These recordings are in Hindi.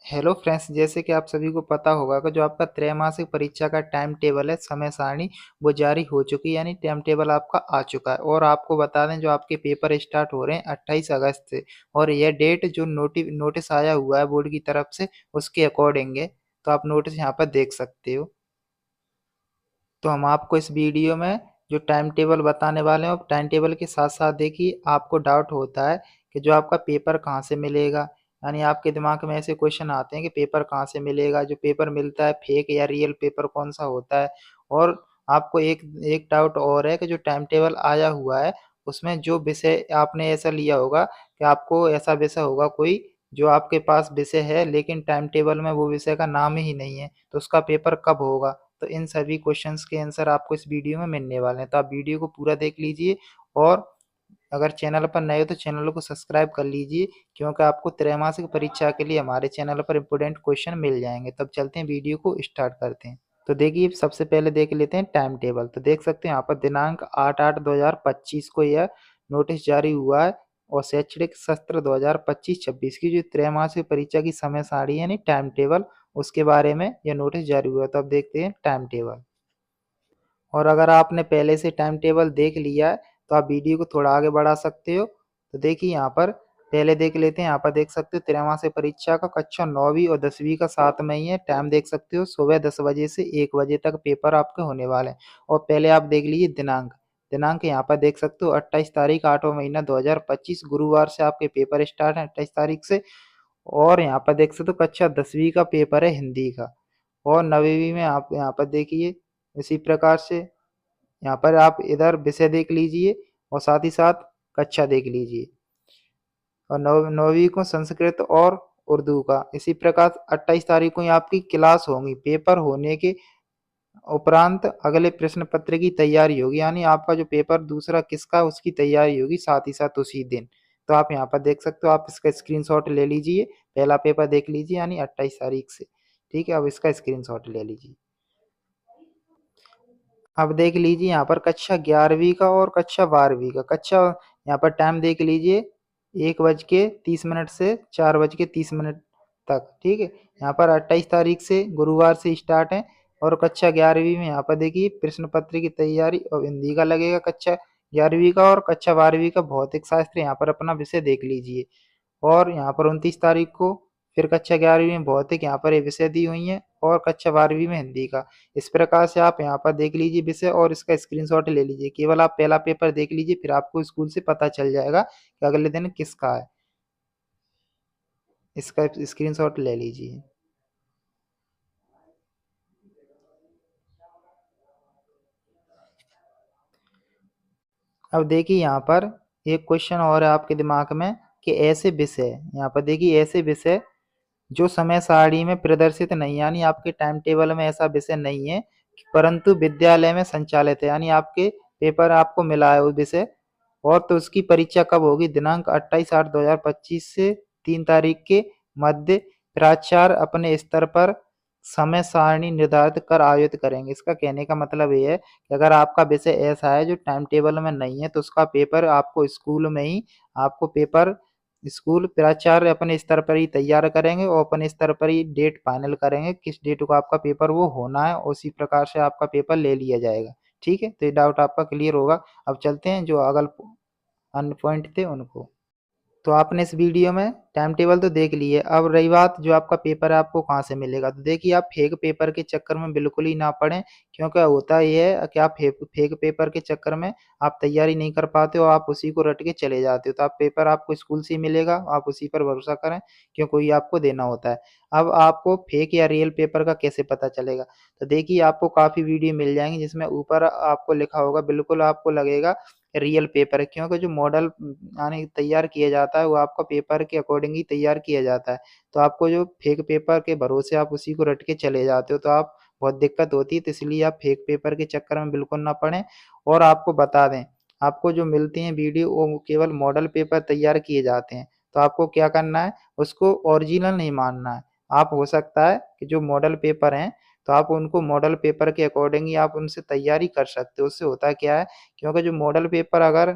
हेलो फ्रेंड्स, जैसे कि आप सभी को पता होगा कि जो आपका त्रैमासिक परीक्षा का टाइम टेबल है, समय सारणी वो जारी हो चुकी है, यानी टाइम टेबल आपका आ चुका है। और आपको बता दें जो आपके पेपर स्टार्ट हो रहे हैं 28 अगस्त से, और यह डेट जो नोटिस आया हुआ है बोर्ड की तरफ से उसके अकॉर्डिंग है। तो आप नोटिस यहाँ पर देख सकते हो। तो हम आपको इस वीडियो में जो टाइम टेबल बताने वाले हैं, और टाइम टेबल के साथ साथ देखिए आपको डाउट होता है कि जो आपका पेपर कहाँ से मिलेगा, यानी आपके दिमाग में ऐसे क्वेश्चन आते हैं कि पेपर कहाँ से मिलेगा, जो पेपर मिलता है फेक या रियल पेपर कौन सा होता है। और आपको एक एक डाउट और है कि जो टाइम टेबल आया हुआ है उसमें जो विषय आपने ऐसा लिया होगा कि आपको ऐसा विषय होगा कोई जो आपके पास विषय है लेकिन टाइम टेबल में वो विषय का नाम ही नहीं है, तो उसका पेपर कब होगा। तो इन सभी क्वेश्चंस के आंसर आपको इस वीडियो में मिलने वाले हैं, तो आप वीडियो को पूरा देख लीजिए। और अगर चैनल पर नए हो तो चैनल को सब्सक्राइब कर लीजिए, क्योंकि आपको त्रैमासिक परीक्षा के लिए हमारे चैनल पर इंपोर्टेंट क्वेश्चन मिल जाएंगे। तब चलते हैं, वीडियो को स्टार्ट करते हैं। तो देखिए सबसे पहले देख लेते हैं टाइम टेबल। तो देख सकते हैं यहाँ पर दिनांक 8/8/2025 को यह नोटिस जारी हुआ है। और शैक्षणिक सत्र 2025-26 की जो त्रैमासिक परीक्षा की समय सारणी है, यानी टाइम टेबल, उसके बारे में यह नोटिस जारी हुआ है। तो अब देखते हैं टाइम टेबल। और अगर आपने पहले से टाइम टेबल देख लिया है तो आप वीडियो को थोड़ा आगे बढ़ा सकते हो। तो देखिए यहाँ पर पहले देख लेते हैं। यहाँ पर देख सकते हो त्रैमासिक परीक्षा का कक्षा 9वीं और 10वीं का साथ में ही है। टाइम देख सकते हो सुबह 10 बजे से 1 बजे तक पेपर आपके होने वाले हैं। और पहले आप देख लीजिए दिनांक। दिनांक यहाँ पर देख सकते हो 28 तारीख 8वां महीना 2025 गुरुवार से आपके पेपर स्टार्ट है 28 तारीख से। और यहाँ पर देख सकते हो कक्षा 10वीं का पेपर है हिंदी का। और 9वीं में आप यहाँ पर देखिए इसी प्रकार से यहाँ पर आप इधर विषय देख लीजिए और साथ ही साथ कक्षा देख लीजिए। और 9वीं को संस्कृत और उर्दू का। इसी प्रकार 28 तारीख को ही आपकी क्लास होंगी। पेपर होने के उपरांत अगले प्रश्न पत्र की तैयारी होगी, यानी आपका जो पेपर दूसरा किसका उसकी तैयारी होगी साथ ही साथ उसी दिन। तो आप यहाँ पर देख सकते हो, आप इसका स्क्रीनशॉट ले लीजिए। पहला पेपर देख लीजिए यानी 28 तारीख से। ठीक है, अब इसका स्क्रीनशॉट ले लीजिए। अब देख लीजिए यहाँ पर कक्षा 11वीं का और कक्षा 12वीं का। कक्षा यहाँ पर टाइम देख लीजिए 1:30 से 4:30 तक। ठीक है, यहाँ पर 28 तारीख से गुरुवार से स्टार्ट है। और कक्षा 11वीं में यहाँ पर देखिए प्रश्न पत्र की तैयारी और हिंदी का लगेगा कक्षा 11वीं का। और कक्षा 12वीं का भौतिक शास्त्र यहाँ पर अपना विषय देख लीजिए। और यहाँ पर 29 तारीख को फिर कक्षा 11वीं में भौतिक यहाँ पर ये विषय दी हुई हैं, और कक्षा 12वीं में हिंदी का। इस प्रकार से आप यहाँ पर देख लीजिए विषय और इसका स्क्रीनशॉट ले लीजिए। केवल आप पहला पेपर देख लीजिए, फिर आपको स्कूल से पता चल जाएगा कि अगले दिन किसका है। इसका स्क्रीनशॉट ले लीजिए। अब देखिए यहाँ पर एक क्वेश्चन और है आपके दिमाग में कि ऐसे विषय, यहाँ पर देखिए ऐसे विषय जो समय सारणी में प्रदर्शित नहीं, यानी आपके टाइम टेबल में ऐसा विषय नहीं है परंतु विद्यालय में संचालित है, यानी आपके पेपर आपको मिला है वो विषय। और तो उसकी परीक्षा कब होगी, दिनांक 28/8/2025 से 3 तारीख के मध्य प्राचार्य अपने स्तर पर समय सारणी निर्धारित कर आयोजित करेंगे। इसका कहने का मतलब ये है कि अगर आपका विषय ऐसा है जो टाइम टेबल में नहीं है तो उसका पेपर आपको स्कूल में ही, आपको पेपर स्कूल प्राचार्य अपने स्तर पर ही तैयार करेंगे और अपने स्तर पर ही डेट फाइनल करेंगे किस डेट को आपका पेपर वो होना है, उसी प्रकार से आपका पेपर ले लिया जाएगा। ठीक है, तो ये डाउट आपका क्लियर होगा। अब चलते हैं जो अगल अन्य पॉइंट थे उनको। तो आपने इस वीडियो में टाइम टेबल तो देख ली है। अब रही बात जो आपका पेपर है आपको कहाँ से मिलेगा, तो देखिए आप फेक पेपर के चक्कर में बिल्कुल ही ना पड़ें, क्योंकि होता ये है कि आप फेक पेपर के चक्कर में आप तैयारी नहीं कर पाते हो, आप उसी को रट के चले जाते हो। तो आप पेपर आपको स्कूल से ही मिलेगा, आप उसी पर भरोसा करें क्योंकि वही आपको देना होता है। अब आपको फेक या रियल पेपर का कैसे पता चलेगा, तो देखिए आपको काफ़ी वीडियो मिल जाएंगी जिसमें ऊपर आपको लिखा होगा, बिल्कुल आपको लगेगा रियल पेपर है, क्योंकि जो मॉडल यानी तैयार किया जाता है वो आपका पेपर के अकॉर्डिंग ही तैयार किया जाता है। तो आपको जो फेक पेपर के भरोसे आप उसी को रट के चले जाते हो तो आप बहुत दिक्कत होती है। तो इसलिए आप फेक पेपर के चक्कर में बिल्कुल ना पड़ें। और आपको बता दें, आपको जो मिलती हैं वीडियो वो केवल मॉडल पेपर तैयार किए जाते हैं। तो आपको क्या करना है, उसको ओरिजिनल नहीं मानना है। आप हो सकता है कि जो मॉडल पेपर हैं तो आप उनको मॉडल पेपर के अकॉर्डिंग ही आप उनसे तैयारी कर सकते हो। उससे होता क्या है, क्योंकि जो मॉडल पेपर अगर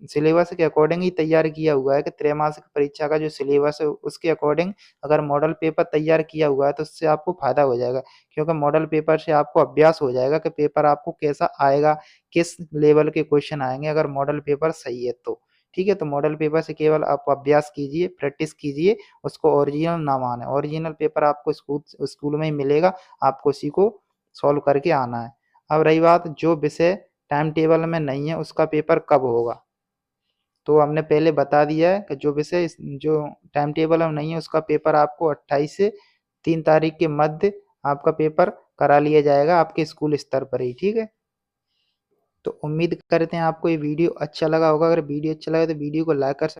सिलेबस के अकॉर्डिंग ही तैयार किया हुआ है कि त्रैमासिक परीक्षा का जो सिलेबस है उसके अकॉर्डिंग अगर मॉडल पेपर तैयार किया हुआ है तो उससे आपको फायदा हो जाएगा, क्योंकि मॉडल पेपर से आपको अभ्यास हो जाएगा कि पेपर आपको कैसा आएगा, किस लेवल के क्वेश्चन आएंगे अगर मॉडल पेपर सही है तो। ठीक है, तो मॉडल पेपर से केवल आप अभ्यास कीजिए, प्रैक्टिस कीजिए, उसको ओरिजिनल ना माने। ओरिजिनल पेपर आपको स्कूल में ही मिलेगा, आपको उसी को सॉल्व करके आना है। अब रही बात जो विषय टाइम टेबल में नहीं है उसका पेपर कब होगा, तो हमने पहले बता दिया है कि जो विषय जो टाइम टेबल में नहीं है उसका पेपर आपको 28 से 3 तारीख के मध्य आपका पेपर करा लिया जाएगा आपके स्कूल स्तर पर ही। ठीक है, तो उम्मीद करते हैं आपको ये वीडियो अच्छा लगा होगा। अगर वीडियो अच्छा लगा तो वीडियो को लाइक कर